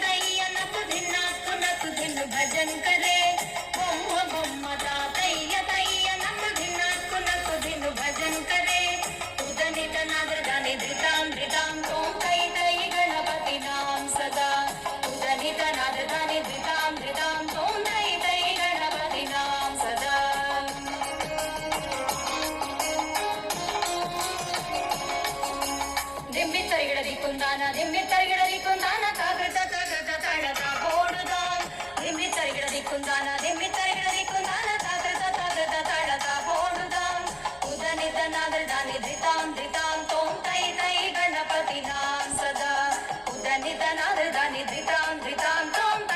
दय्य नक धिन्नु भजन करे बोम्म बोम्म तातय्य दय्य नक धिन्नु भजन करे उदनित नादर दानि धृतां धृतां तों तै तै गणपति नाम सदा उदनित नादर दानि धृतां धृतां तों तै तै गणपति नाम सदा दिम्मि तरिगिडदि कुंदान काकृत तगत तड़त बोडुदान दिम्मि तरिगिडदि कुंदान काकृत तगत तड़त बोडुदान उदनित नादर दानि धृतां धृतां तों तै तै गणपति नाम सदा उदनित नादर दानि धृतां धृतां तों